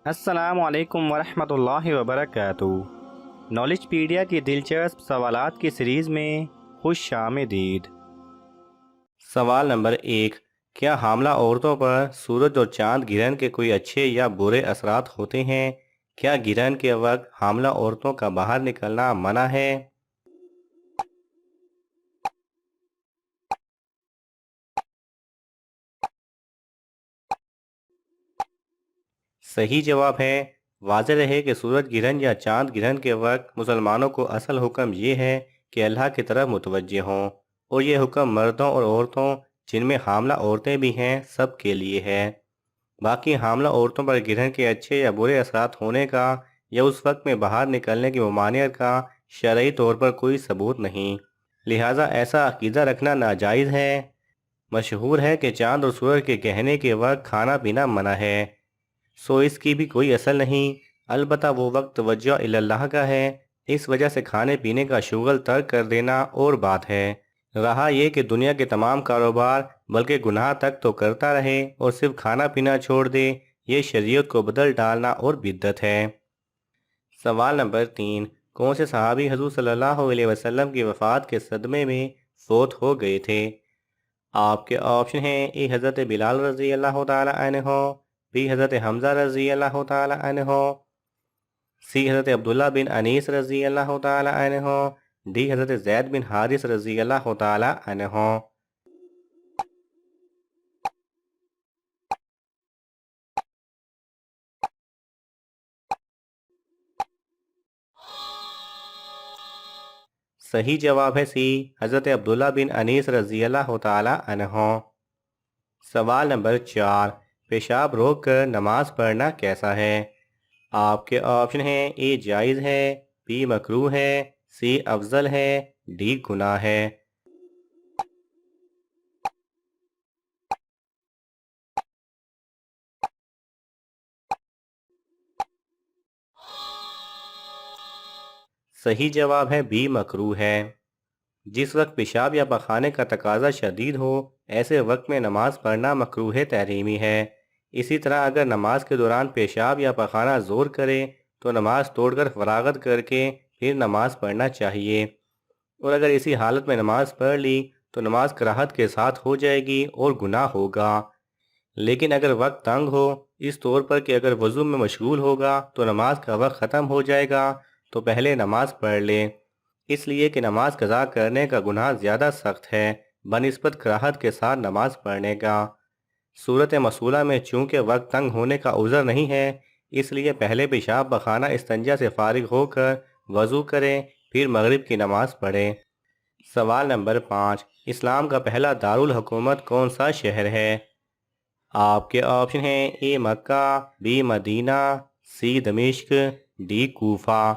السلام علیکم ورحمۃ اللہ وبرکاتہ۔ نالج پیڈیا کی دلچسپ سوالات کی سیریز میں خوش آمدید۔ سوال نمبر 1، کیا حاملہ عورتوں پر سورج اور چاند گرہن کے کوئی اچھے یا برے اثرات ہوتے ہیں؟ کیا گرہن کے وقت حاملہ عورتوں کا باہر نکلنا منع ہے؟ صحیح جواب ہے۔ واضح رہے کہ سورج گرہن یا چاند گرہن کے وقت مسلمانوں کو اصل حکم یہ ہے کہ اللہ کی طرف متوجہ ہوں، اور یہ حکم مردوں اور عورتوں جن میں حاملہ عورتیں بھی ہیں سب کے لیے ہے۔ باقی حاملہ عورتوں پر گرہن کے اچھے یا برے اثرات ہونے کا یا اس وقت میں باہر نکلنے کی ممانعت کا شرعی طور پر کوئی ثبوت نہیں، لہٰذا ایسا عقیدہ رکھنا ناجائز ہے۔ مشہور ہے کہ چاند اور سورج کے گہنے کے وقت کھانا پینا منع ہے، سو اس کی بھی کوئی اصل نہیں، البتہ وہ وقت توجہ اللہ کا ہے، اس وجہ سے کھانے پینے کا شغل ترک کر دینا اور بات ہے۔ رہا یہ کہ دنیا کے تمام کاروبار بلکہ گناہ تک تو کرتا رہے اور صرف کھانا پینا چھوڑ دے، یہ شریعت کو بدل ڈالنا اور بدعت ہے۔ سوال نمبر 3، کون سے صحابی حضور صلی اللہ علیہ وسلم کی وفات کے صدمے میں فوت ہو گئے تھے؟ آپ کے آپشن ہیں: اے حضرت بلال رضی اللہ تعالی عنہ، بی حضرت حمزہ رضی اللہ تعالی عنہ، سی حضرت عبداللہ بن انیس رضی اللہ تعالی عنہ، ڈی حضرت زید بن حارث رضی اللہ تعالی عنہ۔ صحیح جواب ہے سی، حضرت عبداللہ بن انیس رضی اللہ تعالی عنہ۔ سوال نمبر 4، پیشاب روک کر نماز پڑھنا کیسا ہے؟ آپ کے آپشن ہیں: اے جائز ہے، بی مکروہ ہے، سی افضل ہے، ڈی گناہ ہے۔ صحیح جواب ہے بی مکروہ ہے۔ جس وقت پیشاب یا پخانے کا تقاضا شدید ہو ایسے وقت میں نماز پڑھنا مکروہ تحریمی ہے۔ اسی طرح اگر نماز کے دوران پیشاب یا پخانہ زور کرے تو نماز توڑ کر فراغت کر کے پھر نماز پڑھنا چاہیے، اور اگر اسی حالت میں نماز پڑھ لی تو نماز کراہت کے ساتھ ہو جائے گی اور گناہ ہوگا۔ لیکن اگر وقت تنگ ہو، اس طور پر کہ اگر وضو میں مشغول ہوگا تو نماز کا وقت ختم ہو جائے گا، تو پہلے نماز پڑھ لے، اس لیے کہ نماز قضا کرنے کا گناہ زیادہ سخت ہے بنسبت کراہت کے ساتھ نماز پڑھنے کا۔ صورت مسئولہ میں چونکہ وقت تنگ ہونے کا عذر نہیں ہے، اس لیے پہلے پیشاب پخانہ استنجا سے فارغ ہو کر وضو کریں، پھر مغرب کی نماز پڑھیں۔ سوال نمبر 5، اسلام کا پہلا دارالحکومت کون سا شہر ہے؟ آپ کے آپشن ہیں: اے مکہ، بی مدینہ، سی دمشق، ڈی کوفہ۔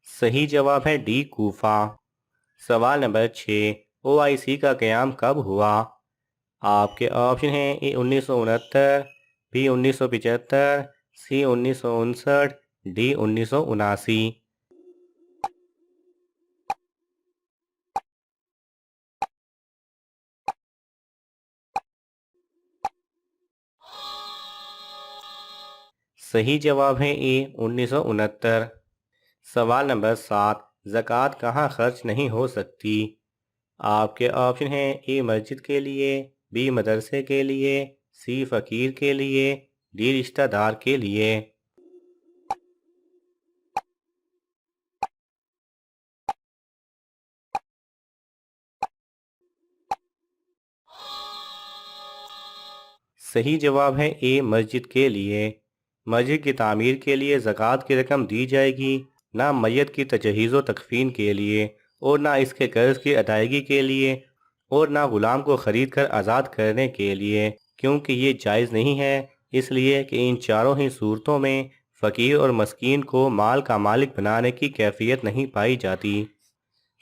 صحیح جواب ہے ڈی کوفہ۔ سوال نمبر 6، OIC کا قیام کب ہوا؟ آپ کے آپشن ہیں: اے 1969، بی 1975، سی 1959، ڈی 1979۔ صحیح جواب ہے اے 1969۔ سوال نمبر 7، زکوٰۃ کہاں خرچ نہیں ہو سکتی؟ آپ کے آپشن ہیں: اے مسجد کے لیے، بی مدرسے کے لیے، سی فقیر کے لیے، ڈی رشتہ دار کے لیے۔ صحیح جواب ہے اے مسجد کے لیے۔ مسجد کی تعمیر کے لیے زکوٰۃ کی رقم دی جائے گی، نہ میت کی تجہیز و تکفین کے لیے، اور نہ اس کے قرض کی ادائیگی کے لیے، اور نہ غلام کو خرید کر آزاد کرنے کے لیے، کیونکہ یہ جائز نہیں ہے، اس لیے کہ ان چاروں ہی صورتوں میں فقیر اور مسکین کو مال کا مالک بنانے کی کیفیت نہیں پائی جاتی۔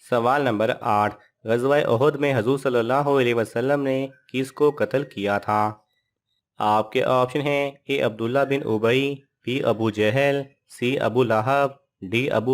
سوال نمبر 8، غزوہ احد میں حضور صلی اللہ علیہ وسلم نے کس کو قتل کیا تھا؟ آپ کے آپشن ہیں: اے عبداللہ بن ابی، بی ابو جہل، سی ابو لہب، ڈی ابو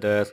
10,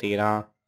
13,